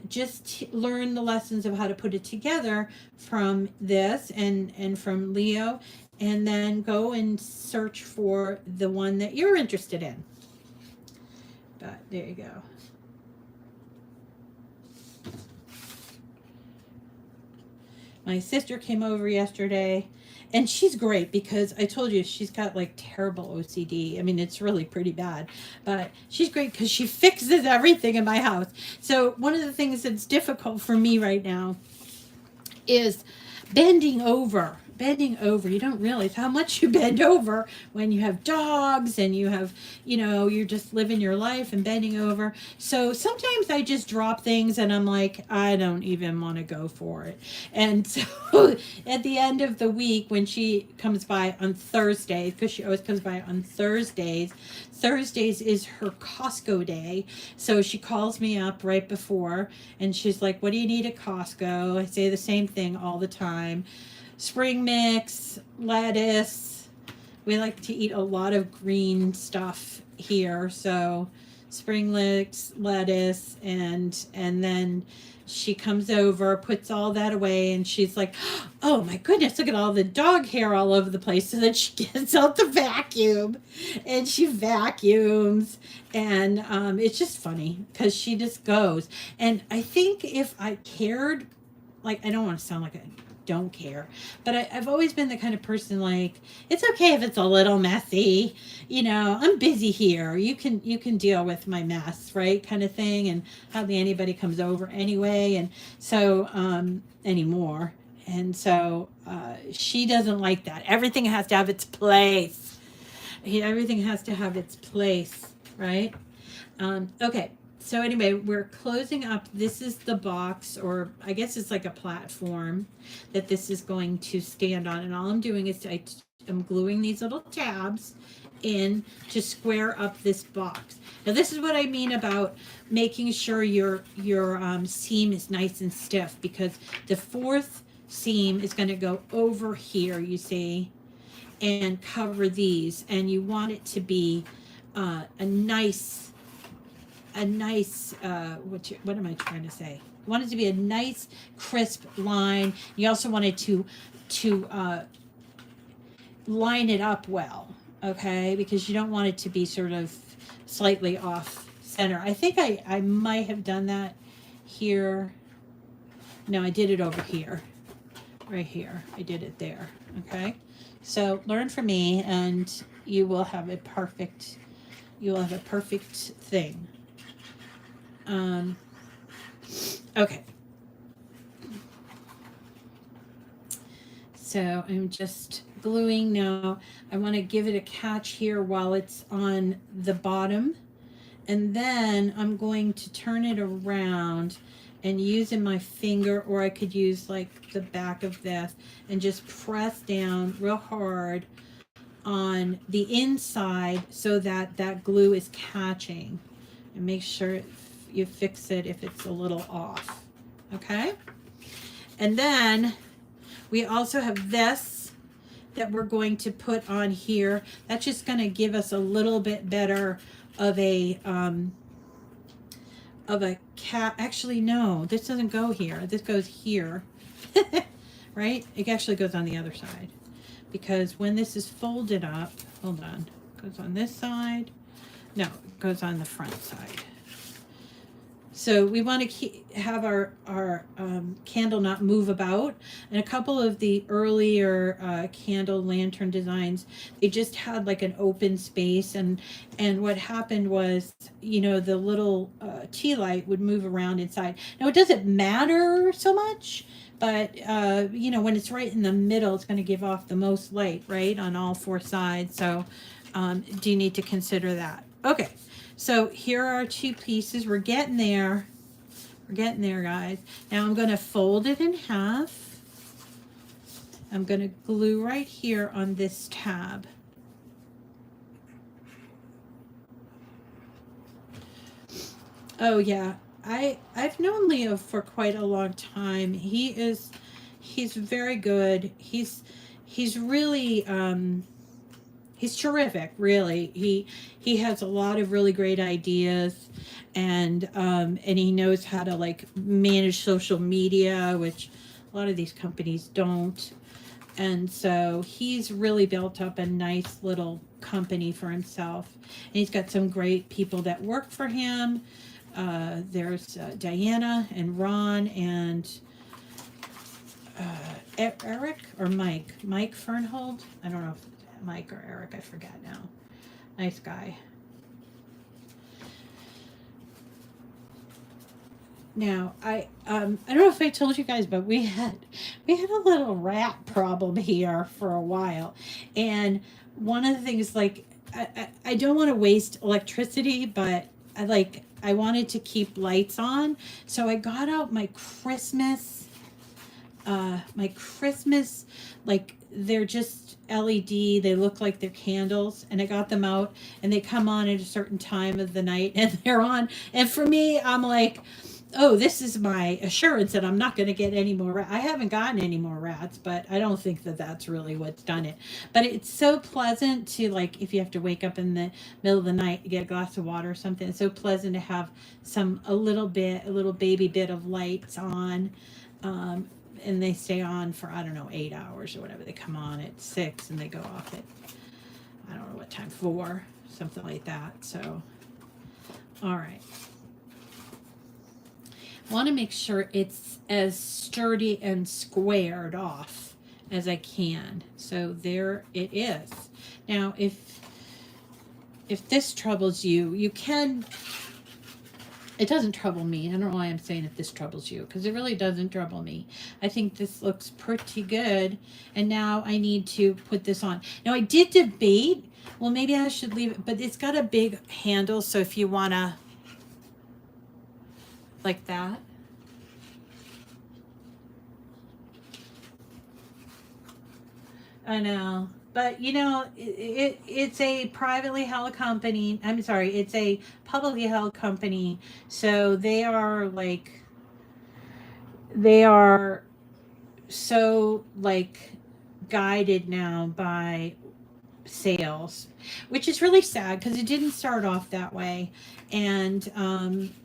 Just learn the lessons of how to put it together from this and from Leo, and then go and search for the one that you're interested in. But there you go. My sister came over yesterday, and she's great because I told you she's got like terrible OCD. I mean, it's really pretty bad, but she's great because she fixes everything in my house. So one of the things that's difficult for me right now is bending over. Bending over. You don't realize how much you bend over when you have dogs and you have, you're just living your life and bending over. So sometimes I just drop things and I'm like, I don't even want to go for it. And so at the end of the week, when she comes by on Thursdays, because she always comes by on Thursdays, Thursdays is her Costco day. So she calls me up right before and she's like, what do you need at Costco? I say the same thing all the time. Spring mix, lettuce. We like to eat a lot of green stuff here. So spring mix, lettuce, and then she comes over, puts all that away, and she's like, oh my goodness, look at all the dog hair all over the place. So then she gets out the vacuum and she vacuums. And it's just funny because she just goes. And I think if I cared, like, I don't want to sound like I don't care, but I've always been the kind of person like, it's okay if it's a little messy, I'm busy here, you can deal with my mess, right, kind of thing. And hardly anybody comes over anyway, and so anymore. And so she doesn't like that. Everything has to have its place. Everything has to have its place, right? Okay. So anyway, we're closing up. This is the box, or I guess it's like a platform that this is going to stand on. And all I'm doing is I'm gluing these little tabs in to square up this box. Now this is what I mean about making sure your seam is nice and stiff, because the fourth seam is going to go over here, you see, and cover these. And you want it to be a nice, what am I trying to say? You want it to be a nice, crisp line. You also want it to line it up well, okay? Because you don't want it to be sort of slightly off center. I think I might have done that here. No, I did it over here. Right here. I did it there, okay? So learn from me and you will have a perfect thing. Okay. So I'm just gluing now. I want to give it a catch here while it's on the bottom. And then I'm going to turn it around and using my finger, or I could use like the back of this and just press down real hard on the inside so that that glue is catching, and make sure you fix it if it's a little off, okay? And then we also have this that we're going to put on here. That's just going to give us a little bit better of a cap. Actually, no, this doesn't go here. This goes here, right? It actually goes on the other side, because when this is folded up, hold on, it goes on this side. No, it goes on the front side. So we want to have our candle not move about. And a couple of the earlier candle lantern designs, they just had like an open space, and what happened was, the little tea light would move around inside. Now it doesn't matter so much, but when it's right in the middle, it's going to give off the most light, right, on all four sides. So do you need to consider that? Okay. So here are our two pieces. We're getting there. We're getting there, guys. Now I'm going to fold it in half. I'm going to glue right here on this tab. Oh yeah, I've known Leo for quite a long time. He's very good. He's really he's terrific, really. He has a lot of really great ideas, and he knows how to like manage social media, which a lot of these companies don't. And so he's really built up a nice little company for himself. And he's got some great people that work for him. There's Diana and Ron and Eric or Mike Fernhold. I don't know if Mike or Eric, I forget now. Nice guy. Now, I don't know if I told you guys, but we had a little rat problem here for a while, and one of the things, like, I don't want to waste electricity, but I wanted to keep lights on, so I got out my Christmas, like, they're just LED. They look like they're candles, and I got them out, and they come on at a certain time of the night, and they're on. And for me, I'm like, oh, this is my assurance that I'm not going to get any more rats. I haven't gotten any more rats, but I don't think that that's really what's done it. But it's so pleasant to, like, if you have to wake up in the middle of the night to get a glass of water or something, it's so pleasant to have a little baby bit of lights on. And they stay on for, I don't know, 8 hours or whatever. They come on at 6 and they go off at, I don't know what time, 4, something like that. So, all right. I want to make sure it's as sturdy and squared off as I can. So there it is. Now, if this troubles you, you can. It doesn't trouble me. I don't know why I'm saying if this troubles you, because it really doesn't trouble me. I think this looks pretty good. And now I need to put this on. Now, I did debate, well, maybe I should leave it, but it's got a big handle. So if you want to, like that. I know. But, you know, it's a privately held company. I'm sorry, it's a publicly held company. So they are so, like, guided now by sales, which is really sad because it didn't start off that way. And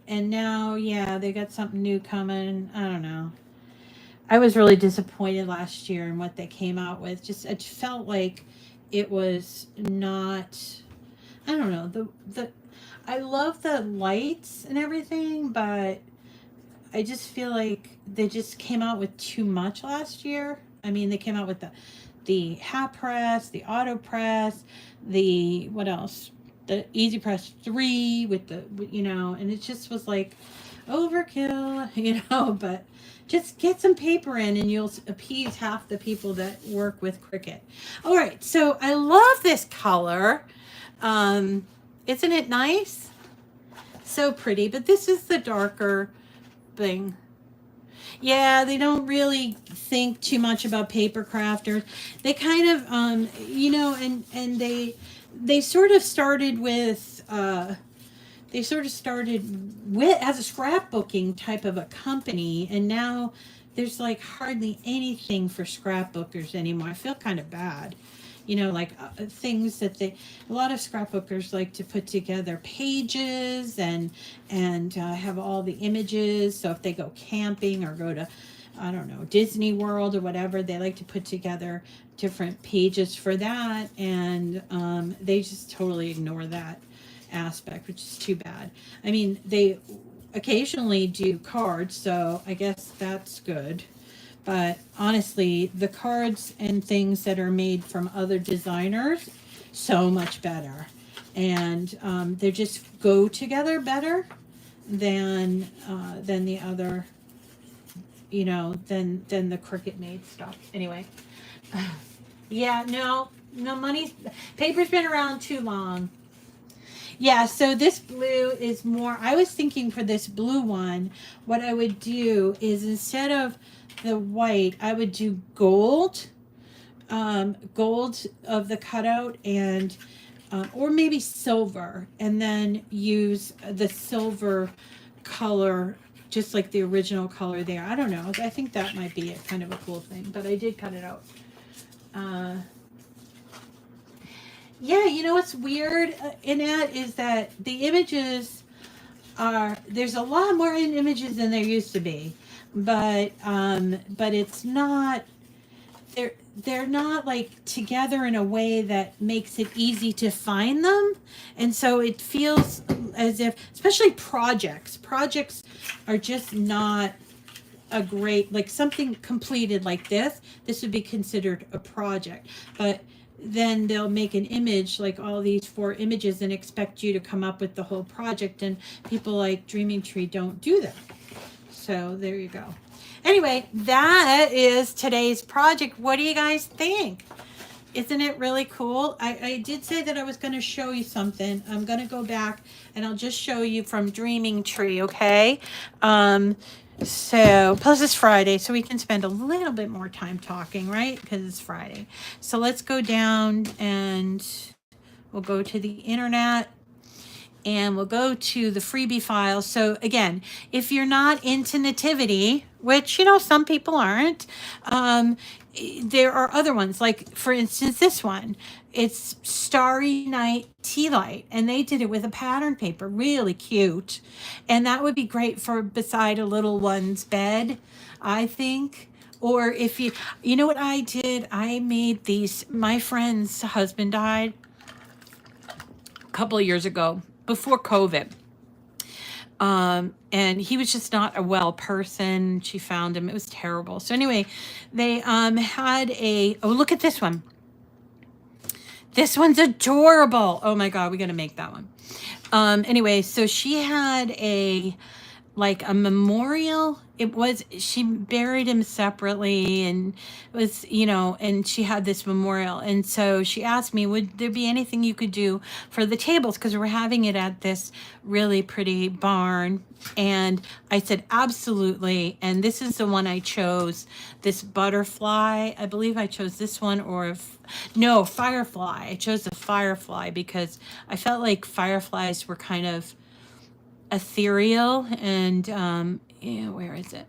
now, yeah, they got something new coming. I don't know. I was really disappointed last year in what they came out with. Just it felt like it was not. I don't know, the I love the lights and everything, but I just feel like they just came out with too much last year. I mean, they came out with the hat press, the auto press, the what else? The Easy Press 3 with the, you know, and it just was like overkill, you know, but just get some paper in and you'll appease half the people that work with Cricut. All right, so I love this color. Isn't it nice? So pretty, but this is the darker thing. Yeah, they don't really think too much about paper crafters. They kind of, you know, and they sort of started with, as a scrapbooking type of a company, and now there's like hardly anything for scrapbookers anymore. I feel kind of bad. You know, like things that a lot of scrapbookers like to put together pages and have all the images. So if they go camping or go to, I don't know, Disney World or whatever, they like to put together different pages for that. And they just totally ignore that aspect, which is too bad. I mean, they occasionally do cards, so I guess that's good. But honestly, the cards and things that are made from other designers, so much better. And they just go together better than the other, you know, than the Cricut made stuff. Anyway, yeah, no, paper's been around too long. Yeah, so this blue is more, I was thinking for this blue one, what I would do is instead of the white, I would do gold, gold of the cutout, and or maybe silver, and then use the silver color, just like the original color there. I don't know. I think that might be kind of a cool thing, but I did cut it out. Yeah, you know what's weird in that is that the images there's a lot more in images than there used to be, but it's not there. they're not like together in a way that makes it easy to find them. And so it feels as if, especially projects are just not a great, like something completed like this would be considered a project. But then they'll make an image, like all these 4 images, and expect you to come up with the whole project. And people like Dreaming Tree don't do that. So there you go. Anyway, that is today's project. What do you guys think? Isn't it really cool? I did say that I was going to show you something. I'm going to go back and I'll just show you from Dreaming Tree, okay? So, plus it's Friday, so we can spend a little bit more time talking, right? Because it's Friday. So let's go down and we'll go to the internet and we'll go to the freebie file. So again, if you're not into Nativity, which, you know, some people aren't, there are other ones, like for instance, this one, it's Starry Night Tea Light, and they did it with a pattern paper, really cute. And that would be great for beside a little one's bed, I think. Or if you know what I did? I made these, my friend's husband died a couple of years ago, before COVID. And he was just not a well person. She found him. It was terrible. So anyway, they had oh, look at this one. This one's adorable. Oh my God, we got to make that one. Anyway, so she had like a memorial. She buried him separately, and it was, you know, and she had this memorial. And so she asked me, would there be anything you could do for the tables? Because we're having it at this really pretty barn. And I said, absolutely. And this is the one I chose, this butterfly. I believe I chose this one, or no, firefly. I chose the firefly because I felt like fireflies were kind of ethereal. And yeah, where is it?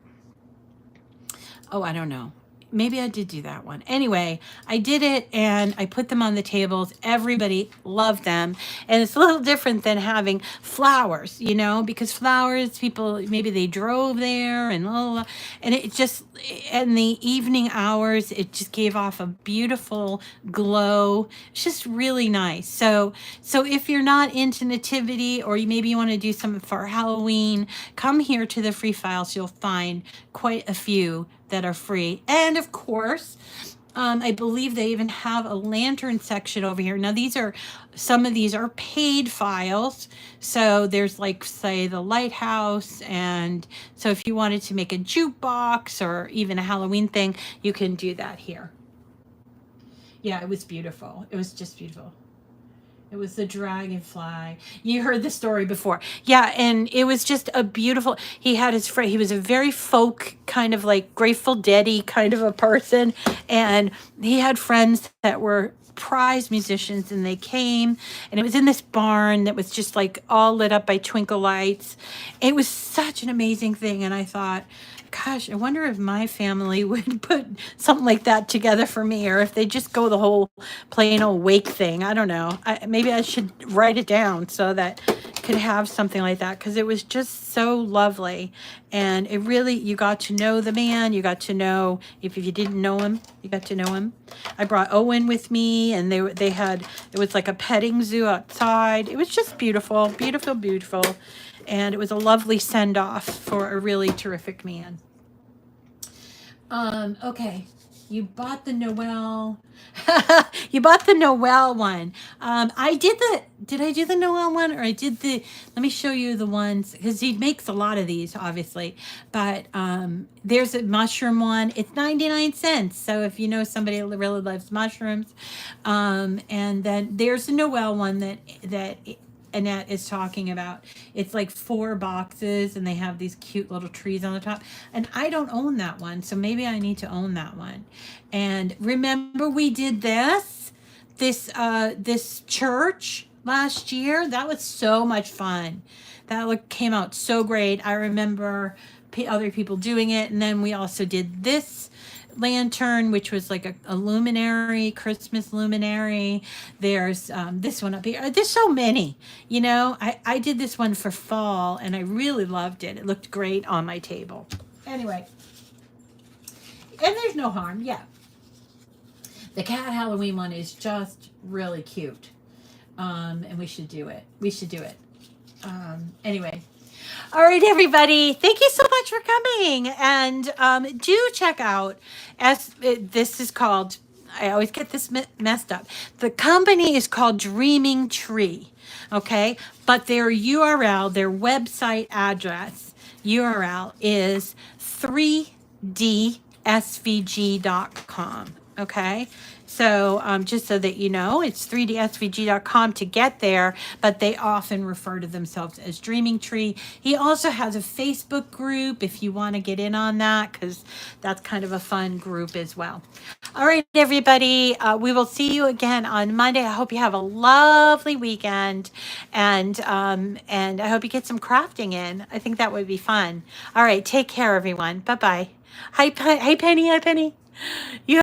Oh, I don't know. Maybe I did do that one. Anyway, I did it and I put them on the tables. Everybody loved them. And it's a little different than having flowers, you know, because flowers, people, maybe they drove there and blah, blah, blah. And it just, in the evening hours, it just gave off a beautiful glow. It's just really nice. So if you're not into Nativity, or maybe you want to do something for Halloween, come here to the free files. You'll find quite a few that are free. And of course, I believe they even have a lantern section over here. Now some of these are paid files. So there's like, say, the lighthouse. And so if you wanted to make a jukebox or even a Halloween thing, you can do that here. Yeah, it was beautiful. It was just beautiful. It was the dragonfly. You heard the story before. Yeah, and it was just a beautiful, he had his friend, he was a very folk, kind of like Grateful Dead-y kind of a person. And he had friends that were prize musicians, and they came, and it was in this barn that was just like all lit up by twinkle lights. It was such an amazing thing. And I thought, gosh, I wonder if my family would put something like that together for me, or if they just go the whole plain old wake thing. I don't know. Maybe I should write it down so that I could have something like that, because it was just so lovely. And it really, you got to know the man. You got to know, if you didn't know him, you got to know him. I brought Owen with me, and they had, it was like a petting zoo outside. It was just beautiful, beautiful, beautiful. And it was a lovely send-off for a really terrific man. Okay. You bought the Noel. You bought the Noel one. Did I do the Noel one, or I did let me show you the ones, because he makes a lot of these, obviously. But there's a mushroom one. It's 99 cents. So if you know somebody that really loves mushrooms. And then there's the Noel one that Annette is talking about. It's like 4 boxes, and they have these cute little trees on the top. And I don't own that one, so maybe I need to own that one. And remember, we did this church last year. That was so much fun. That came out so great. I remember other people doing it. And then we also did this lantern, which was like a luminary, Christmas luminary. There's this one up here. There's so many, you know. I did this one for fall, and I really loved it. It looked great on my table. Anyway, and there's no harm. Yeah. The cat Halloween one is just really cute. And we should do it. We should do it. Anyway. All right, everybody. Thank you so much for coming. And do check out, this is called, I always get this messed up. The company is called Dreaming Tree. Okay. But their URL, their website address URL is 3dsvg.com. Okay. So just so that you know, it's 3dsvg.com to get there, but they often refer to themselves as Dreaming Tree. He also has a Facebook group if you want to get in on that, because that's kind of a fun group as well. All right, everybody, we will see you again on Monday. I hope you have a lovely weekend, and I hope you get some crafting in. I think that would be fun. All right, take care, everyone. Bye-bye. Hi, Penny. Hi, Penny. You